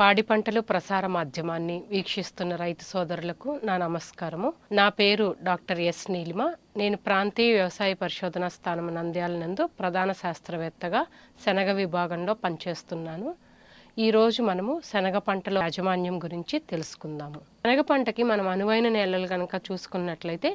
పాడి పంటలు ప్రసార మాధ్యమాన్ని వీక్షిస్తున్న రైతు సోదరులకు నా నమస్కారము. నా పేరు డాక్టర్ ఎస్ నీలిమ. నేను ప్రాంతీయ వ్యవసాయ పరిశోధనా స్థానం నంద్యాల నందు ప్రధాన శాస్త్రవేత్తగా శనగ విభాగంలో పనిచేస్తున్నాను. ఈరోజు మనము శనగ పంటల యాజమాన్యం గురించి తెలుసుకుందాము. శనగ పంటకి మనం అనువైన నేలలు కనుక చూసుకున్నట్లయితే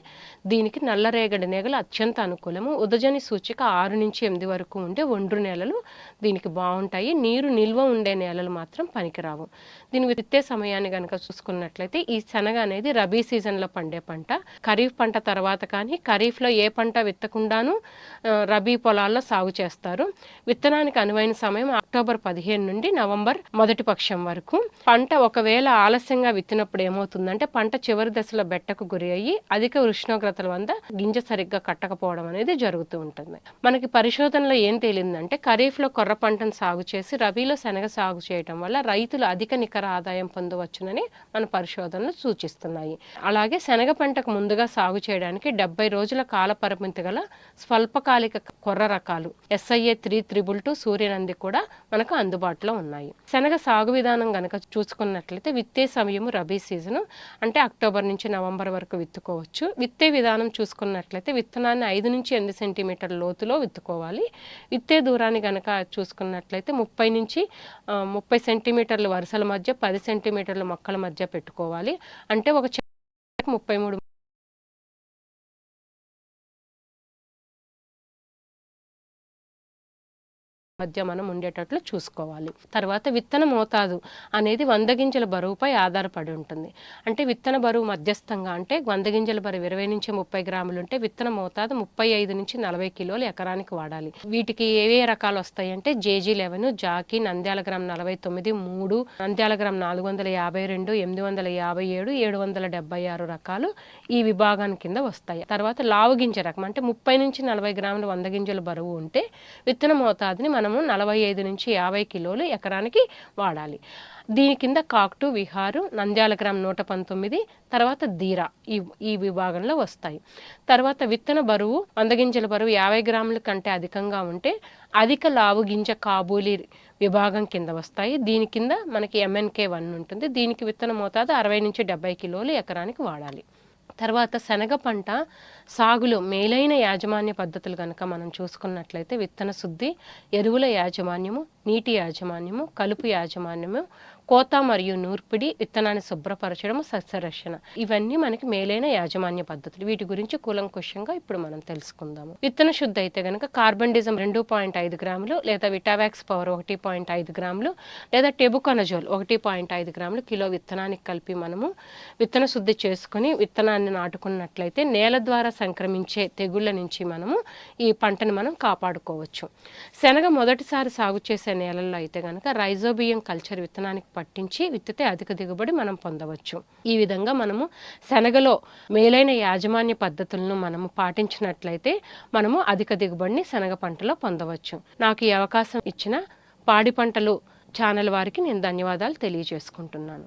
దీనికి నల్లరేగడి నేలలు అత్యంత అనుకూలము. ఉదజని సూచిక 6 నుంచి 8 వరకు ఉండే ఒండ్రు నేలలు దీనికి బాగుంటాయి. నీరు నిల్వ ఉండే నేలలు మాత్రం పనికిరావు. దీని విత్తే సమయాన్ని కనుక చూసుకున్నట్లయితే ఈ శనగ అనేది రబీ సీజన్లో పండే పంట. ఖరీఫ్ పంట తర్వాత కానీ ఖరీఫ్లో ఏ పంట విత్తకుండాను రబీ పొలాల్లో సాగు చేస్తారు. విత్తనానికి అనువైన సమయం అక్టోబర్ 15 నుండి నవంబర్ మొదటి పక్షం వరకు. పంట ఒకవేళ ఆలస్యంగా విత్తినప్పుడు ఏమవుతుందంటే పంట చివరి దశలో బెట్టకు గురి అయ్యి అధిక ఉష్ణోగ్రతల వద్ద గింజ సరిగ్గా కట్టకపోవడం అనేది జరుగుతూ ఉంటుంది. మనకి పరిశోధనలో ఏం తేలిందంటే ఖరీఫ్లో కొర్ర పంటను సాగు చేసి రబీలో శనగ సాగు చేయడం వల్ల రైతులు అధిక నికర ఆదాయం పొందవచ్చునని మన పరిశోధనలు సూచిస్తున్నాయి. అలాగే శనగ పంటకు ముందుగా సాగు చేయడానికి 70 రోజుల కాల పరిమితి గల స్వల్పకాలిక కొర్ర రకాలు SIA 3322 సూర్యనంది కూడా మనకు అందుబాటులో ఉన్నాయి. శనగ సాగు విధానం గనక చూసుకున్నట్లయితే విత్తే సమయము రబీ సీజను అంటే అక్టోబర్ నుంచి నవంబర్ వరకు విత్తుకోవచ్చు. విత్తే విధానం చూసుకున్నట్లయితే విత్తనాన్ని 5 నుంచి 8 సెంటీమీటర్ల లోతులో విత్తుకోవాలి. విత్తే దూరాన్ని గనక చూసుకున్నట్లయితే 30 నుంచి 30 సెంటీమీటర్ల వరుసల మధ్య 10 సెంటీమీటర్ల మొక్కల మధ్య పెట్టుకోవాలి. అంటే ఒక 33 మధ్య మనం ఉండేటట్లు చూసుకోవాలి. తర్వాత విత్తన మోతాదు అనేది 100 గింజల బరువుపై ఆధారపడి ఉంటుంది. అంటే విత్తన బరువు మధ్యస్థంగా అంటే 100 గింజల బరువు 20 నుంచి 30 గ్రాములు ఉంటే విత్తన మోతాదు 35 నుంచి 40 కిలోలు ఎకరానికి వాడాలి. వీటికి ఏ రకాలు వస్తాయి అంటే JG11, జాకీ, నంద్యాల గ్రామ్ 49, 3, నంద్యాల గ్రామ్ 452, 857, 776 రకాలు ఈ విభాగాన్ని కింద వస్తాయి. తర్వాత లావు గింజ రకం అంటే 30 నుంచి 40 గ్రాములు 100 గింజల బరువు ఉంటే విత్తన మోతాదుని మనము 45 నుంచి 50 కిలోలు ఎకరానికి వాడాలి. దీని కింద కాక్టు, విహారు, నంద్యాల గ్రామ్ 119, తర్వాత ధీరా ఈ విభాగంలో వస్తాయి. తర్వాత విత్తన బరువు 100 గింజల బరువు 50 గ్రాముల కంటే అధికంగా ఉంటే అధిక లావు గింజ కాబూలి విభాగం కింద వస్తాయి. దీని కింద మనకి MNK1 ఉంటుంది. దీనికి విత్తన మోతాదు 60 నుంచి 70 కిలోలు ఎకరానికి వాడాలి. తర్వాత శనగ పంట సాగులో మేలైన యాజమాన్య పద్ధతులు కనుక మనం చూసుకున్నట్లయితే విత్తన శుద్ధి, ఎరువుల యాజమాన్యము, నీటి యాజమాన్యము, కలుపు యాజమాన్యము, కోత మరియు నూర్పిడి, విత్తనాన్ని శుభ్రపరచడం, సస్యరక్షణ ఇవన్నీ మనకి మేలైన యాజమాన్య పద్ధతులు. వీటి గురించి కూలంకుషంగా ఇప్పుడు మనం తెలుసుకుందాము. విత్తన శుద్ధి అయితే కనుక కార్బండిజం 2.5 గ్రాములు లేదా విటావాక్స్ పవర్ 1.5 గ్రాములు లేదా టెబుకొనజోల్ 1.5 గ్రాములు కిలో విత్తనానికి కలిపి మనము విత్తన శుద్ధి చేసుకుని విత్తనాన్ని నాటుకున్నట్లయితే నేల ద్వారా సంక్రమించే తెగుళ్ళ నుంచి మనము ఈ పంటను మనం కాపాడుకోవచ్చు. శనగ మొదటిసారి సాగు చేసే నేలల్లో అయితే కనుక రైజోబియం కల్చర్ విత్తనానికి పట్టించి విత్తితే అధిక దిగుబడి మనం పొందవచ్చు. ఈ విధంగా మనము శనగలో మేలైన యాజమాన్య పద్ధతులను మనము పాటించినట్లయితే మనము అధిక దిగుబడిని శనగ పంటలో పొందవచ్చు. నాకు ఈ అవకాశం ఇచ్చిన పాడి పంటలు ఛానల్ వారికి నేను ధన్యవాదాలు తెలియజేసుకుంటున్నాను.